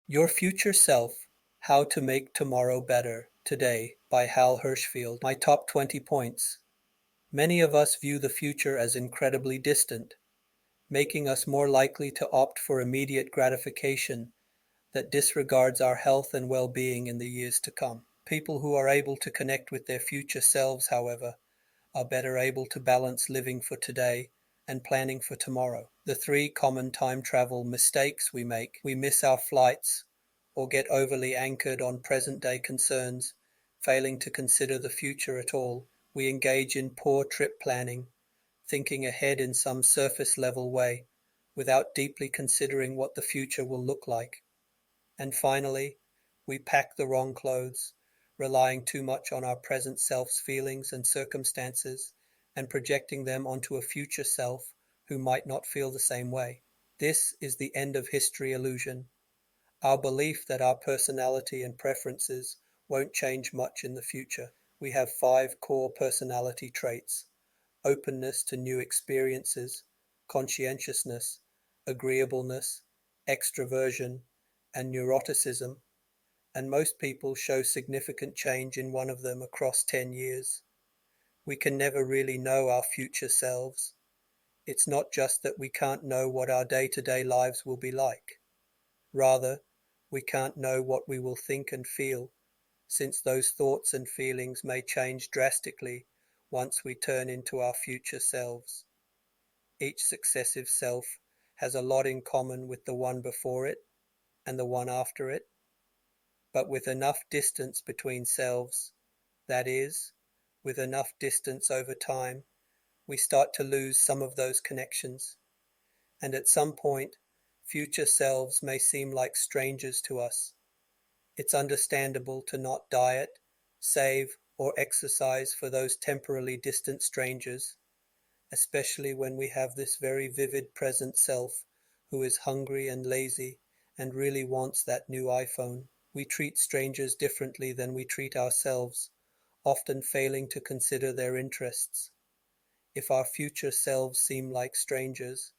Your Future Self: How to Make Tomorrow Better Today by Hal Hershfield. My top 20 points. Many of us view the future as incredibly distant, making us more likely to opt for immediate gratification that disregards our health and well-being in the years to come. People who are able to connect with their future selves, however, are better able to balance living for today and planning for tomorrow. The three common time travel mistakes we make: we miss our flights or get overly anchored on present-day concerns, failing to consider the future at all. We engage in poor trip planning, thinking ahead in some surface-level way, without deeply considering what the future will look like. And finally, we pack the wrong clothes, relying too much on our present self's feelings and circumstances and projecting them onto a future self who might not feel the same way. This is the end of history illusion, our belief that our personality and preferences won't change much in the future. We have 5 core personality traits: openness to new experiences, conscientiousness, agreeableness, extroversion, and neuroticism, and most people show significant change in one of them across 10 years. We can never really know our future selves. It's not just that we can't know what our day-to-day lives will be like. Rather, we can't know what we will think and feel, since those thoughts and feelings may change drastically once we turn into our future selves. Each successive self has a lot in common with the one before it and the one after it, but with enough distance between selves, that is, with enough distance over time, we start to lose some of those connections, and at some point, future selves may seem like strangers to us. It's understandable to not diet, save, or exercise for those temporarily distant strangers, especially when we have this very vivid present self who is hungry and lazy and really wants that new iPhone. We treat strangers differently than we treat ourselves, often failing to consider their interests. If our future selves seem like strangers,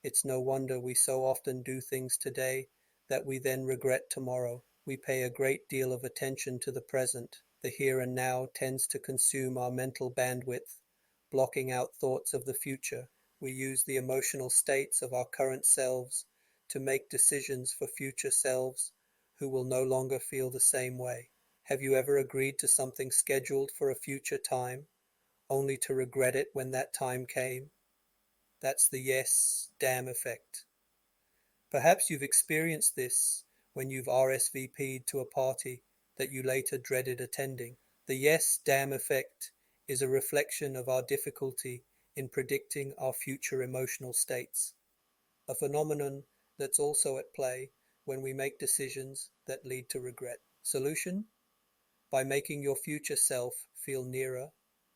it's no wonder we so often do things today that we then regret tomorrow. We pay a great deal of attention to the present. The here and now tends to consume our mental bandwidth, blocking out thoughts of the future. We use the emotional states of our current selves to make decisions for future selves who will no longer feel the same way. Have you ever agreed to something scheduled for a future time, only to regret it when that time came? That's the yes, damn effect. Perhaps you've experienced this when you've RSVP'd to a party that you later dreaded attending. The yes, damn effect is a reflection of our difficulty in predicting our future emotional states, a phenomenon that's also at play when we make decisions that lead to regret. Solution? By making your future self feel nearer,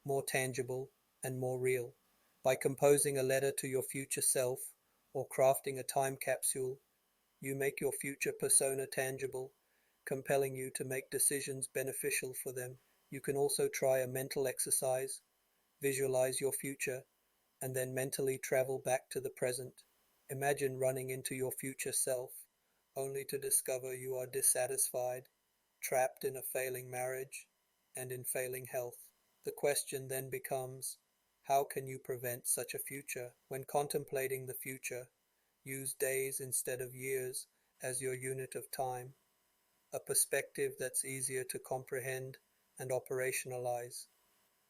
more tangible, and more real. By composing a letter to your future self or crafting a time capsule, you make your future persona tangible, compelling you to make decisions beneficial for them. You can also try a mental exercise, visualize your future, and then mentally travel back to the present. Imagine running into your future self, only to discover you are dissatisfied, trapped in a failing marriage, and in failing health. The question then becomes, how can you prevent such a future? When contemplating the future, use days instead of years as your unit of time, a perspective that's easier to comprehend and operationalize.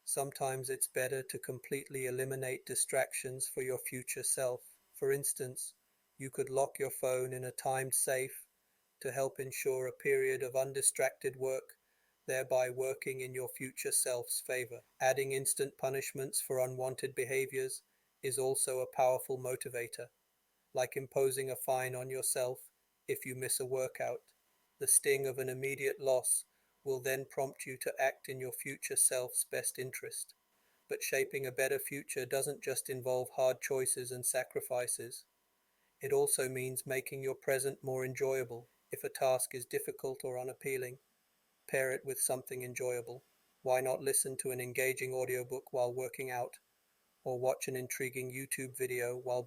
Sometimes it's better to completely eliminate distractions for your future self. For instance, you could lock your phone in a timed safe to help ensure a period of undistracted work, thereby working in your future self's favor. Adding instant punishments for unwanted behaviors is also a powerful motivator, like imposing a fine on yourself if you miss a workout. The sting of an immediate loss will then prompt you to act in your future self's best interest. But shaping a better future doesn't just involve hard choices and sacrifices. It also means making your present more enjoyable. If a task is difficult or unappealing, pair it with something enjoyable. Why not listen to an engaging audiobook while working out, or watch an intriguing YouTube video while